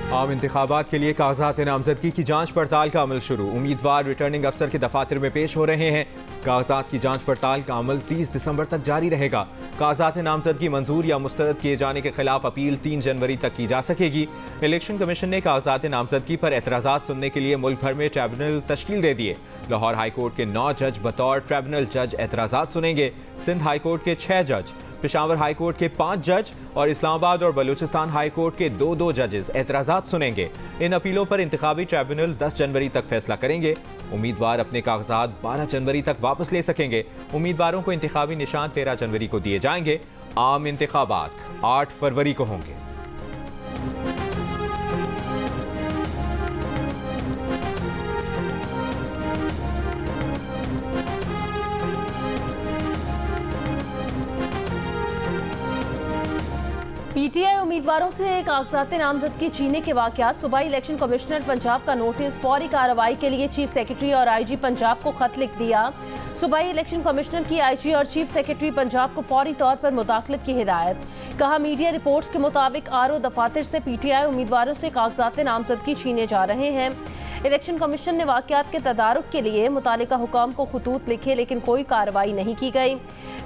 आम इंतखाबात के लिए कागजात नामजदगी की जांच पड़ताल का अमल शुरू। उम्मीदवार रिटर्निंग अफसर के दफातर में पेश हो रहे हैं। कागजात की जांच पड़ताल का अमल 30 दिसंबर तक जारी रहेगा। कागजात नामजदगी मंजूर या मुस्तरद किए जाने के खिलाफ अपील 3 जनवरी तक की जा सकेगी। इलेक्शन कमीशन ने कागजात नामजदगी पर एतराज़ात सुनने के लिए मुल्क भर में ट्रिब्यूनल तश्कील दे दिए। लाहौर हाईकोर्ट के 9 जज बतौर ट्रिब्यूनल जज एतराज़ात सुनेंगे। सिंध हाईकोर्ट के 6 जज, पेशावर हाईकोर्ट के 5 जज और इस्लामाबाद और बलूचिस्तान हाईकोर्ट के 2 जजेस एतराज़ात सुनेंगे। इन अपीलों पर इंतखाबी ट्रिब्यूनल 10 जनवरी तक फैसला करेंगे। उम्मीदवार अपने कागजात 12 जनवरी तक वापस ले सकेंगे। उम्मीदवारों को इंतखाबी निशान 13 जनवरी को दिए जाएंगे। आम इंतखाबात 8 फरवरी को होंगे। पीटीआई उम्मीदवारों से कागजात नामजदगी छीनने के वाकयात। सूबाई इलेक्शन कमिश्नर पंजाब का नोटिस, फौरी कार्रवाई के लिए चीफ सेक्रेटरी और आईजी पंजाब को खत लिख दिया। सूबाई इलेक्शन कमिश्नर की आईजी और चीफ सेक्रेटरी पंजाब को फौरी तौर पर मुदाखलत की हिदायत। कहा, मीडिया रिपोर्ट्स के मुताबिक आरओ दफातर से पीटीआई उम्मीदवारों से कागजात नामजदगी छीने जा रहे हैं। इलेक्शन कमीशन ने वाकयात के तदारुक के लिए मुतालिका हुकाम को खतूत लिखे, लेकिन कोई कार्रवाई नहीं की गई।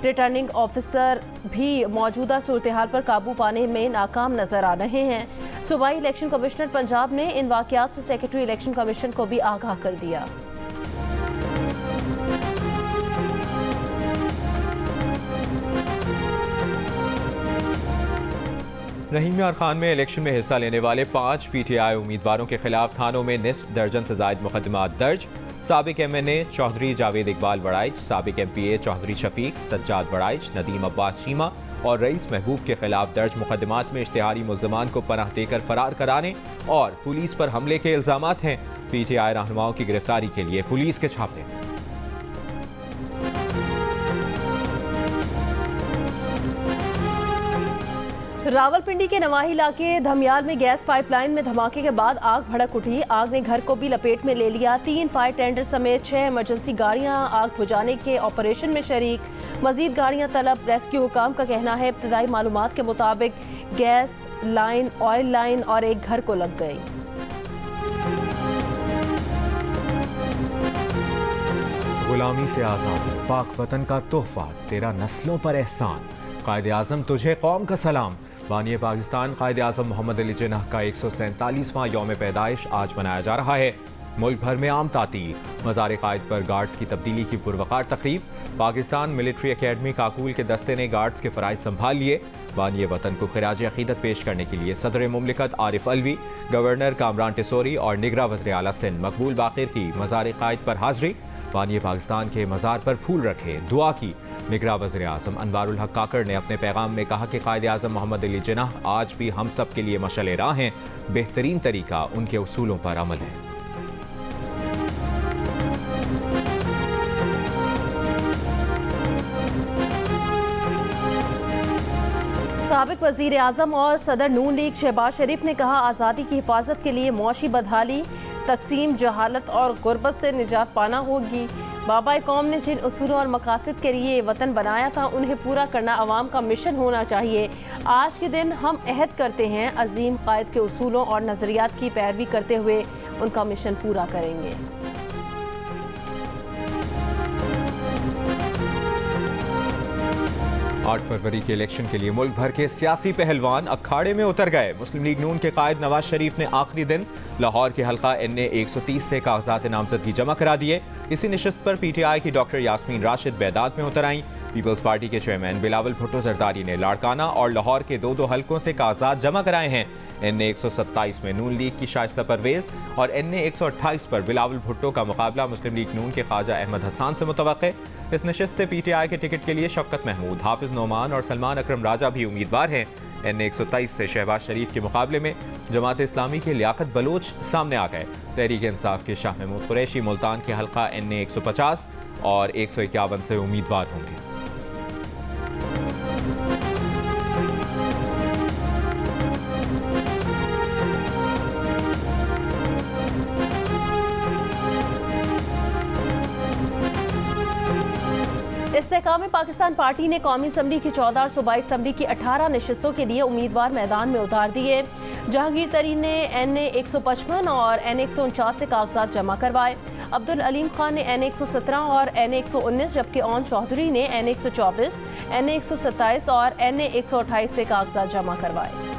रिटर्निंग ऑफिसर भी मौजूदा सूरत हाल पर काबू पाने में नाकाम नजर आ रहे हैं। सूबाई इलेक्शन कमिश्नर पंजाब ने इन वाकयात से सेक्रेटरी इलेक्शन कमीशन को भी आगाह कर दिया। रहीम यार खान में इलेक्शन में हिस्सा लेने वाले 5 पीटीआई उम्मीदवारों के खिलाफ थानों में निस्फ दर्जन से जायद मुकदमात दर्ज। साबिक एमएनए चौधरी जावेद इकबाल वड़ाइच, साबिक एमपीए चौधरी शफीक सज्जाद वड़ाइच, नदीम अब्बास चीमा और रईस महबूब के खिलाफ दर्ज मुकदमात में इश्तिहारी मुल्ज़मान को पनाह देकर फरार कराने और पुलिस पर हमले के इल्जामात हैं। पीटीआई रहनुमाओं की गिरफ्तारी के लिए पुलिस के छापे। रावलपिंडी के नवाही इलाके धमियाल में गैस पाइपलाइन में धमाके के बाद आग भड़क उठी। आग ने घर को भी लपेट में ले लिया। 3 फायर टेंडर समेत 6 इमरजेंसी गाड़ियां आग बुझाने के ऑपरेशन में शरीक। मजीद गाड़ियां तलब। रेस्क्यू हुकाम का कहना है, इब्तदाई मालूमात के मुताबिक गैस लाइन, ऑयल लाइन और एक घर को लग गई। गुलामी से आज़ादी, पाक वतन का तोहफा, तेरा नस्लों पर एहसान, कायदे आज़म तुझे कौम का सलाम। बानी पाकिस्तान कायदे आज़म मोहम्मद अली जिन्नाह का 147वां यौम पैदाइश आज मनाया जा रहा है। मुल्क भर में आम तातील, मज़ार कायद पर गार्ड्स की तब्दीली की पुरवकार तकरीब। पाकिस्तान मिलिट्री एकेडमी काकूल के दस्ते ने गार्ड्स के फ़राइज़ संभाल लिए। बानी वतन को खिराज अक़ीदत पेश करने के लिए सदर मुमलिकत आरिफ अलवी, गवर्नर कामरान टिसोरी और निगरान वज़ीर आला सिंध मकबूल बाक़िर की मज़ार कायद पर हाज़री। बानी पाकिस्तान के मज़ार पर फूल रखे, दुआ की। निगरान वज़ीर आज़म अनवारुल हक काकड़ ने अपने पैगाम में कहा कि कायदे आज़म मोहम्मद अली जिन्नाह आज भी हम सब के लिए मशअल राह हैं। बेहतरीन तरीका उनके उसूलों पर अमल है। साबिक वज़ीर आज़म और सदर नून लीग शहबाज शरीफ ने कहा, आज़ादी की हिफाजत के लिए मुआशी बदहाली, तकसीम, जहालत और गुर्बत से निजात पाना होगी। बाबा कौम ने जिन उसूलों और मकासद के लिए वतन बनाया था, उन्हें पूरा करना अवाम का मिशन होना चाहिए। आज के दिन हम अहद करते हैं, अजीम कायद के उसूलों और नज़रियात की पैरवी करते हुए उनका मिशन पूरा करेंगे। 8 फरवरी के इलेक्शन के लिए मुल्क भर के सियासी पहलवान अखाड़े में उतर गए। मुस्लिम लीग नून के कायद नवाज शरीफ ने आखिरी दिन लाहौर के हल्का NA 130 से कागजात नामजदगी जमा करा दिए। इसी नशिस्त पर PTI की डॉक्टर यास्मीन राशिद बैदात में उतर आईं। पीपल्स पार्टी के चेयरमैन बिलावल भुट्टो जरदारी ने लाड़काना और लाहौर के 2 हल्कों से कागजात जमा कराए हैं। NA 127 में नून लीग की शाइस्ता परवेज और NA 128 पर बिलावल भुट्टो का मुकाबला मुस्लिम लीग नून के ख्वाजा अहमद हसान से मुतवक्के। इस नशिस्त से PTI के टिकट के लिए शफकत महमूद, हाफिज नोमान और सलमान अकरम राजा भी उम्मीदवार हैं। NA 123 से शहबाज शरीफ के मुकाबले में जमात इस्लामी के लियाकत बलोच सामने आ गए। तहरीक इंसाफ के शाह महमूद कुरैशी मुल्तान के हल्का NA 150 और 151 से उम्मीदवार होंगे। इस्तेहकाम पाकिस्तान पार्टी ने कौमी असम्बली की 14 और सूबाई असम्बली की 18 नशिस्तों के लिए उम्मीदवार मैदान में उतार दिए। जहांगीर तरीन ने NA 155 और NA 149 से कागजात जमा करवाए। अब्दुल अलीम खान ने NA 117 और NA 119, जबकि ओन चौधरी ने NA 124, NA 127 और NA 128 से कागजात जमा करवाए।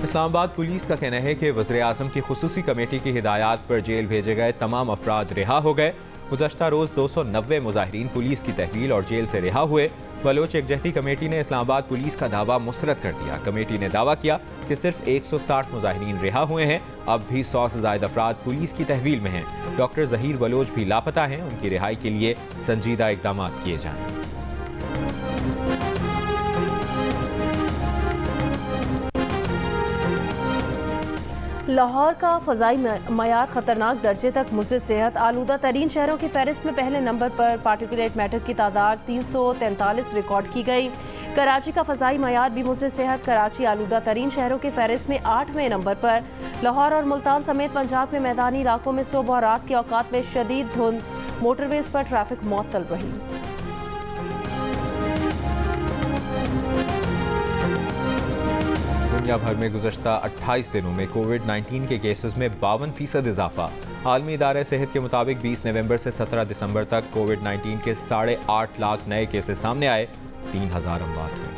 इस्लामाबाद पुलिस का कहना है कि वज़ीर-ए-आज़म की खुसूसी कमेटी की हिदायत पर जेल भेजे गए तमाम अफराद रिहा हो गए। गुज़श्ता रोज़ 290 मुजाहिरीन पुलिस की तहवील और जेल से रिहा हुए। बलोच यकजहती कमेटी ने इस्लामाबाद पुलिस का दावा मुस्तरद कर दिया। कमेटी ने दावा किया कि सिर्फ 160 मुजाहिरीन रिहा हुए हैं। अब भी 100 से ज़ायद अफराद पुलिस की तहवील में हैं। डॉक्टर ज़हीर बलोच भी लापता हैं। उनकी रिहाई के लिए संजीदा इक़दाम किए जाएं। लाहौर का फ़ज़ाई मयार ख़तरनाक दर्जे तक मुज़र सेहत आलूदा तरीन शहरों की फहरिस्त में पहले नंबर पर पार्टिकुलेट मैटर की तादाद 343 रिकॉर्ड की गई। कराची का फ़ज़ाई मयार भी मुज़र सेहत कराची आलूदा तरीन शहरों की फहरिस्त में 8वें नंबर पर। लाहौर और मुल्तान समेत पंजाब के मैदानी इलाकों में सुबह और रात के औकात में शदीद धुंध, मोटरवेज़ पर ट्रैफिक मअतल रही। दुनिया भर में गुज़श्ता 28 दिनों में कोविड-19 के केसेस में 52% इजाफा। आलमी इदारे सेहत के मुताबिक 20 नवंबर से 17 दिसंबर तक कोविड-19 के 8.5 लाख नए केसेस सामने आए। 3000 अमवात हुए।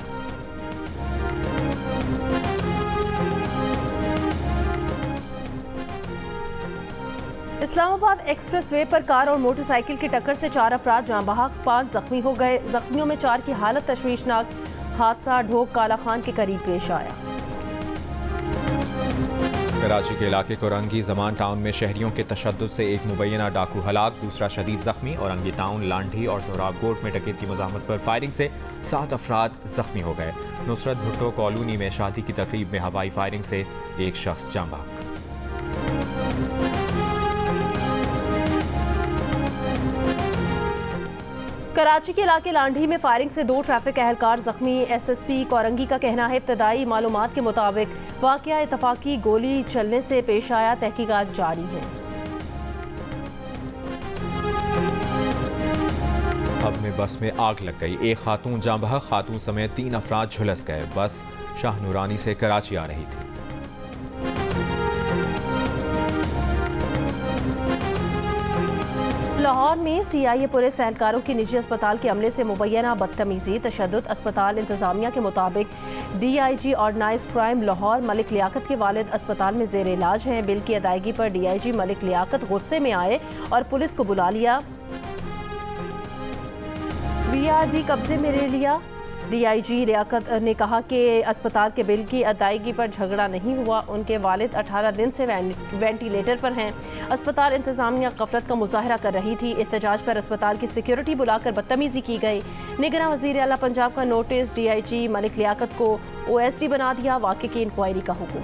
इस्लामाबाद एक्सप्रेस वे पर कार और मोटरसाइकिल की टक्कर से 4 अफराद जाँ बहक, 5 जख्मी हो गए। जख्मियों में 4 की हालत तशवीशनाक। हादसा ढोक काला खान के करीब पेश आया। कराची के इलाके कोरंगी जमान टाउन में शहरियों के तशद्दुद से एक मुबैना डाकू हलाक, दूसरा शदीद जख्मी। औरंगी टाउन, लांढी और सोहराब कोट में डकैती की मज़ाहमत पर फायरिंग से 7 अफराद जख्मी हो गए। नुसरत भुट्टो कॉलोनी में शादी की तकरीब में हवाई फायरिंग से एक शख्स जाँ बहक। कराची के इलाके लांढी में फायरिंग से 2 ट्रैफिक एहलकार जख्मी। SSP कोरंगी का कहना है इब्तदाई मालूमात के मुताबिक वाक़या इत्तफाकी गोली चलने से पेश आया। तहकीकात जारी है। अब में बस में आग लग गई। एक खातून जाँ बहक, खातून समेत 3 अफराद झुलस गए। बस शाह नूरानी से कराची आ रही थी। लाहौर में CIA पुलिस एहलकारों की निजी अस्पताल के अमले से मुबैना बदतमीजी, तशद्दुद। अस्पताल इंतजामिया के मुताबिक DIG organised crime Lahore Malik Liaquat के वालिद अस्पताल में जेर इलाज हैं। बिल की अदायगी पर DIG मलिक लियाकत गुस्से में आए और पुलिस को बुला लिया। VR भी कब्जे में ले लिया। DIG लियाकत ने कहा कि अस्पताल के बिल की अदायगी पर झगड़ा नहीं हुआ। उनके वालिद 18 दिन से वेंटिलेटर पर हैं। अस्पताल इंतजामिया गफलत का मुजाहरा कर रही थी। एहतजाज पर अस्पताल की सिक्योरिटी बुलाकर बदतमीजी की गई। निगरान वज़ीर आला पंजाब का नोटिस। DIG मलिक लियाकत को OSD बना दिया। वाक़े की इंक्वायरी का हुक्म।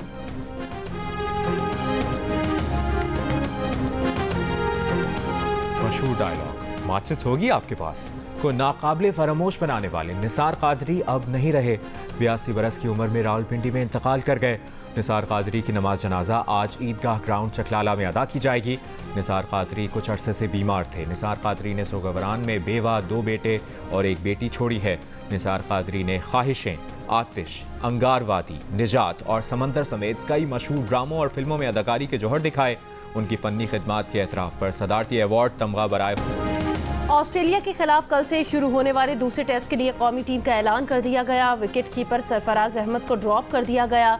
मशहूर डायलॉग, माचिस होगी आपके पास, को नाकाबिले फरामोश बनाने वाले निसार कादरी अब नहीं रहे। 82 बरस की उम्र में रावलपिंडी में इंतकाल कर गए। निसार कादरी की नमाज जनाजा आज ईदगाह ग्राउंड चकलाला में अदा की जाएगी। निसार कादरी कुछ अरसे से बीमार थे। निसार कादरी ने सोगवरान में बेवा, 2 बेटे और 1 बेटी छोड़ी है। निसार कादरी ने ख्वाहिशें, आतिश, अंगारवादी, निजात और समंदर समेत कई मशहूर ड्रामों और फिल्मों में अदाकारी के जौहर दिखाए। उनकी फ़न्नी खिदमात के एतराफ़ पर सदारती अवार्ड तमगा बराए। ऑस्ट्रेलिया के खिलाफ कल से शुरू होने वाले दूसरे टेस्ट के लिए कौमी टीम का ऐलान कर दिया गया। विकेट कीपर सरफराज अहमद को ड्रॉप कर दिया गया।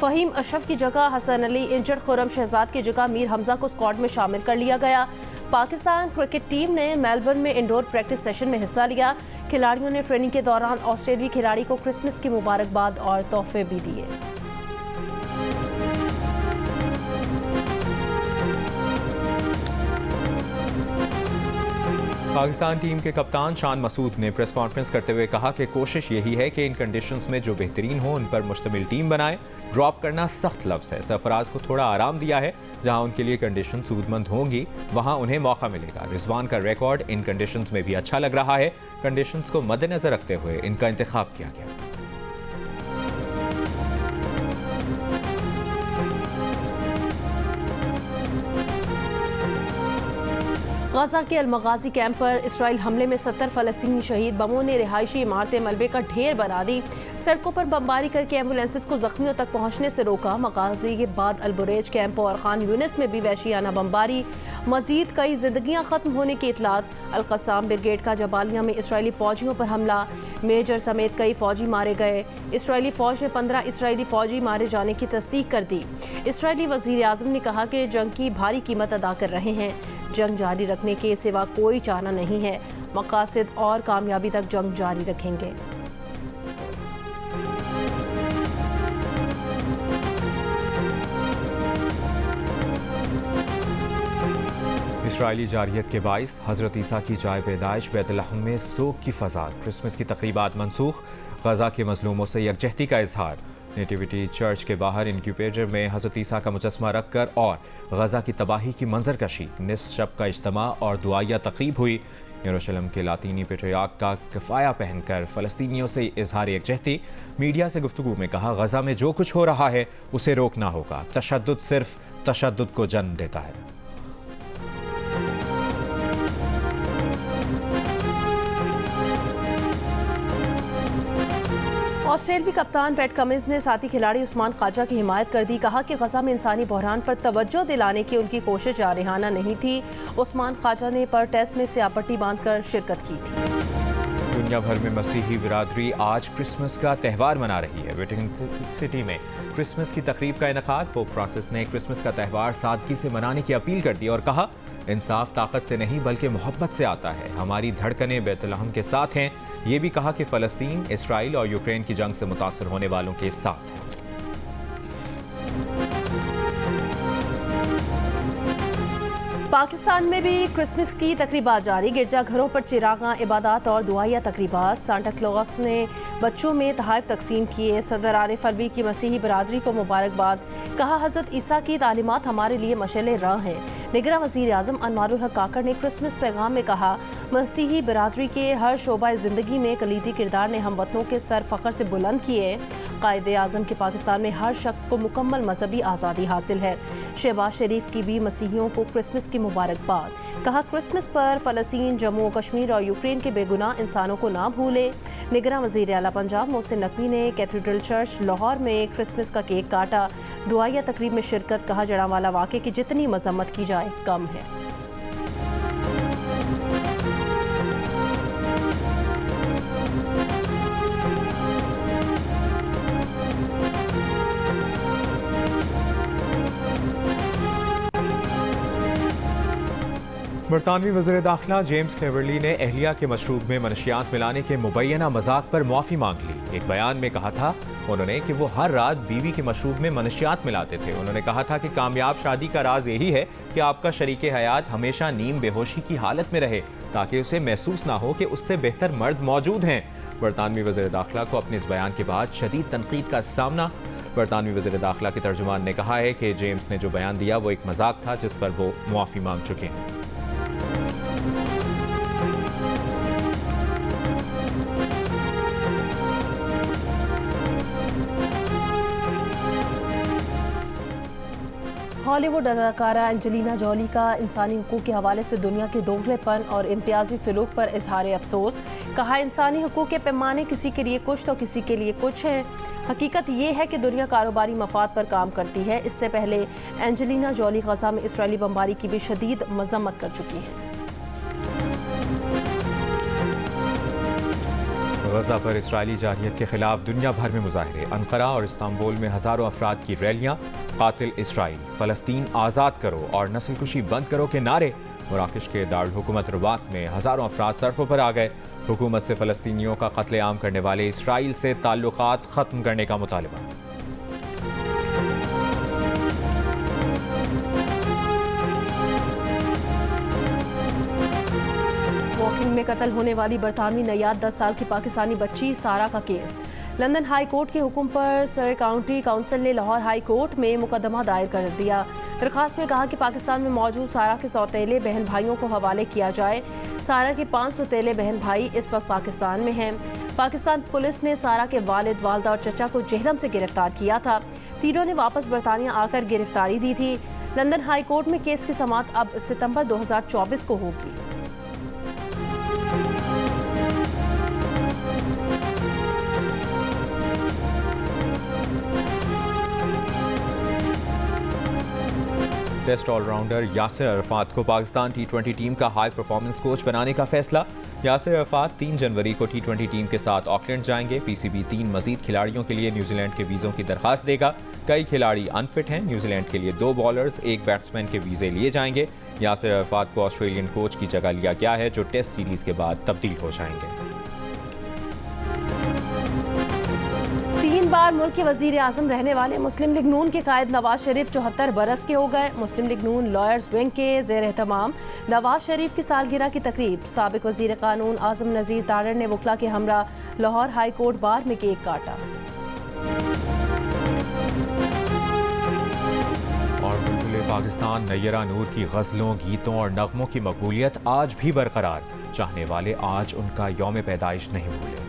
फ़हीम अशरफ की जगह हसन अली, इंजर्ड खुर्रम शहजाद की जगह मीर हमजा को स्क्वाड में शामिल कर लिया गया। पाकिस्तान क्रिकेट टीम ने मेलबर्न में इंडोर प्रैक्टिस सेशन में हिस्सा लिया। खिलाड़ियों ने ट्रेनिंग के दौरान ऑस्ट्रेलियाई खिलाड़ी को क्रिसमस की मुबारकबाद और तोहफे भी दिए। पाकिस्तान टीम के कप्तान शान मसूद ने प्रेस कॉन्फ्रेंस करते हुए कहा कि कोशिश यही है कि इन कंडीशंस में जो बेहतरीन हो उन पर मुश्तमिल टीम बनाए। ड्रॉप करना सख्त लफ्ज़ है। सरफराज को थोड़ा आराम दिया है। जहां उनके लिए कंडीशन सूदमंद होंगी वहां उन्हें मौका मिलेगा। रिजवान का रिकॉर्ड इन कंडीशंस में भी अच्छा लग रहा है। कंडीशंस को मद्देनजर रखते हुए इनका इंतखाब किया गया। गाजा के अलमगाजी कैंप पर इसराइल हमले में 70 फलस्तीनी शहीद। बमों ने रिहायशी इमारतें मलबे का ढेर बना दी। सड़कों पर बमबारी करके एम्बुलेंसेस को जख्मियों तक पहुंचने से रोका। मगाजी के बाद अलबुरेज कैंप और खान यूनिस में भी वहशियाना बमबारी। मजीद कई जिंदगियां खत्म होने की इतलात। अल-कसाम ब्रिगेड का जबालिया में इसराइली फौजियों पर हमला। मेजर समेत कई फौजी मारे गए। इसराइली फौज ने 15 इसराइली फौजी मारे जाने की तस्दीक कर दी। इसराइली वजीर आजम ने कहा कि जंग की भारी कीमत अदा कर रहे हैं। जंग जारी रखने के सिवा कोई चारा नहीं है। मकासद और कामयाबी तक जंग जारी रखेंगे। इसराइली जारियत के बाइस हज़रत ईसा की जाए पैदाइश बैतुल-लहम में सोग की फ़ज़ा। क्रिसमस की तक़रीबात मनसूख। गज़ा के मज़लूमों से यकजहती का इजहार। नेटिविटी चर्च के बाहर इंक्यूबेटर में हज़रत ईसा का मुजस्समा रखकर और गज़ा की तबाही की मंजरकशी। निस्फ शब का इज्तिमा और दुआया तक़रीब हुई। यरूशलेम के लातीनी पेट्रियार्क का किफ़ाया पहनकर फ़लस्तीनियों से इजहार यकजहती। मीडिया से गुफ्तगू में कहा, गज़ा में जो कुछ हो रहा है उसे रोकना होगा। तशद्दुद सिर्फ तशद्दुद को जन्म देता है। ऑस्ट्रेलियाई कप्तान पैट कमिंस ने साथी खिलाड़ी उस्मान ख्वाजा की हिमायत कर दी। कहा कि गजा में इंसानी बहरान पर तवज्जो दिलाने की उनकी कोशिश जारहाना नहीं थी। उस्मान ख्वाजा ने पर टेस्ट में स्यापट्टी बांधकर शिरकत की थी। दुनिया भर में मसीही बिरादरी आज क्रिसमस का त्यौहार मना रही है। वेटिकन सिटी में क्रिसमस की तकरीब का इनेकाद। पोप फ्रांसिस ने क्रिसमस का त्यौहार सादगी से मनाने की अपील कर दी और कहा, इंसाफ ताकत से नहीं बल्कि मोहब्बत से आता है। हमारी धड़कनें बैतुल-लहम के साथ हैं। ये भी कहा कि फ़लस्तीन, इसराइल और यूक्रेन की जंग से मुतासर होने वालों के साथ है। पाकिस्तान में भी क्रिसमस की तकरीबात जारी। गिरजाघरों पर चिरागा, इबादत और दुआया तकरीबात। सांता क्लॉस ने बच्चों में तोहफ़े तकसीम किए। सदर आरिफ अलवी की मसीही बरादरी को मुबारकबाद। कहा, हज़रत ईसा की तालीमात हमारे लिए मशाल राह है। निगरां वज़ीर आज़म अनवारुल हक काकड़ ने क्रिसमस पैगाम में कहा, मसीही बरादरी के हर शोबा ज़िंदगी में कलीदी किरदार ने हम वतनों के सर फ़ख्र से बुलंद किए। कायदे आज़म के पाकिस्तान में हर शख्स को मुकम्मल मजहबी आज़ादी हासिल है। शहबाज शरीफ की भी मसीहियों को क्रिसमस की मुबारकबाद। कहा, क्रिसमस पर फ़लस्तीन, जम्मू कश्मीर और यूक्रेन के बेगुनाह इंसानों को ना भूलें। निगरां वज़ीर आला पंजाब मोहसिन नकवी ने कैथेड्रल चर्च लाहौर में क्रिसमस का केक काटा। दुआया तकरीब में शिरकत। कहा, जड़ांवाला वाक़े की जितनी मजम्मत की जाए कम है। बरतानवी वज़ीर दाखिला जेम्स क्लेवरली ने एहलिया के मशरूब में मनशियात मिलाने के मुबैना मजाक पर माफ़ी मांग ली। एक बयान में कहा था उन्होंने कि वो हर रात बीवी के मशरूब में मनशियात मिलाते थे। उन्होंने कहा था कि कामयाब शादी का राज यही है कि आपका शरीके हयात हमेशा नीम बेहोशी की हालत में रहे, ताकि उसे महसूस ना हो कि उससे बेहतर मर्द मौजूद हैं। बरतानवी वज़ीर दाखिला को अपने इस बयान के बाद शदीद तनकीद का सामना। बरतानवी वज़ीर दाखिला के तर्जुमान ने कहा है कि जेम्स ने जो बयान दिया वो एक मजाक था, जिस पर वो मुआफ़ी मांग चुके हैं। हॉलीवुड अदाकारा एंजेलिना जॉली का इंसानी हुकूक के हवाले से दुनिया के दोगलेपन और इम्तियाजी सलूक पर इजहार अफसोस। कहा, इंसानी हुकूक के पैमाने किसी के लिए कुछ तो किसी के लिए कुछ है। हकीकत ये है कि दुनिया कारोबारी मफाद पर काम करती है। इससे पहले एंजेलिना जॉली गजा में इसराइली बमबारी की भी शदीद मजम्मत कर चुकी हैं। गजा पर इसराइली जारियत के खिलाफ दुनिया भर में मुजाहरे। अंकारा और इस्तांबुल में हज़ारों अफराद की रैलियाँ। कातिल इसराइल, फ़लस्तीन आज़ाद करो और नस्लकुशी बंद करो के नारे। मराकश के दारुल हुकूमत रबात में हज़ारों अफराद सड़कों पर आ गए। हुकूमत से फ़लस्तीनियों का कत्लेआम करने वाले इसराइल से ताल्लुकात ख़त्म करने का मुतालबा। वॉकिंग में कत्ल होने वाली बरतानवी नैयाद 10 साल की पाकिस्तानी बच्ची सारा का केस। लंदन हाई कोर्ट के हुक्म पर सर काउंटी काउंसिल ने लाहौर हाई कोर्ट में मुकदमा दायर कर दिया। दरखास्त में कहा कि पाकिस्तान में मौजूद सारा के सौतेले बहन भाइयों को हवाले किया जाए। सारा के 5 सौतेले बहन भाई इस वक्त पाकिस्तान में हैं। पाकिस्तान पुलिस ने सारा के वालिद, वालदा और चचा को जेहलम से गिरफ्तार किया था। तीनों ने वापस बरतानिया आकर गिरफ्तारी दी थी। लंदन हाई कोर्ट में केस की समाअत अब सितंबर 2024 को होगी। टेस्ट ऑलराउंडर यासिर अरफात को पाकिस्तान टी20 टीम का हाई परफॉर्मेंस कोच बनाने का फैसला। यासिर अरफात 3 जनवरी को टी20 टीम के साथ ऑकलैंड जाएंगे। पीसीबी 3 मजीद खिलाड़ियों के लिए न्यूजीलैंड के वीज़ों की दरखास्त देगा। कई खिलाड़ी अनफिट हैं। न्यूजीलैंड के लिए 2 बॉलर्स 1 बैट्समैन के वीज़े लिए जाएंगे। यासिर अरफात को ऑस्ट्रेलियन कोच की जगह लिया गया है, जो टेस्ट सीरीज़ के बाद तब्दील हो जाएंगे। 3 बार मुल्क के वजीर आजम रहने वाले मुस्लिम लीग नून के कायद नवाज शरीफ 74 बरस के हो गए। मुस्लिम लीग नून लॉयर्स विंग के ज़ेर एहतमाम नवाज शरीफ की सालगिरह की तकरीब। साबिक वजीर कानून आजम नज़ीर तारड़ ने वकला के हमरा लाहौर हाई कोर्ट बार में केक काटा। और बुलबुले पाकिस्तान नैयरा नूर की गज़लों, गीतों और नगमों की मकबूलियत आज भी बरकरार। चाहने वाले आज उनका यौम पैदाइश नहीं भूले।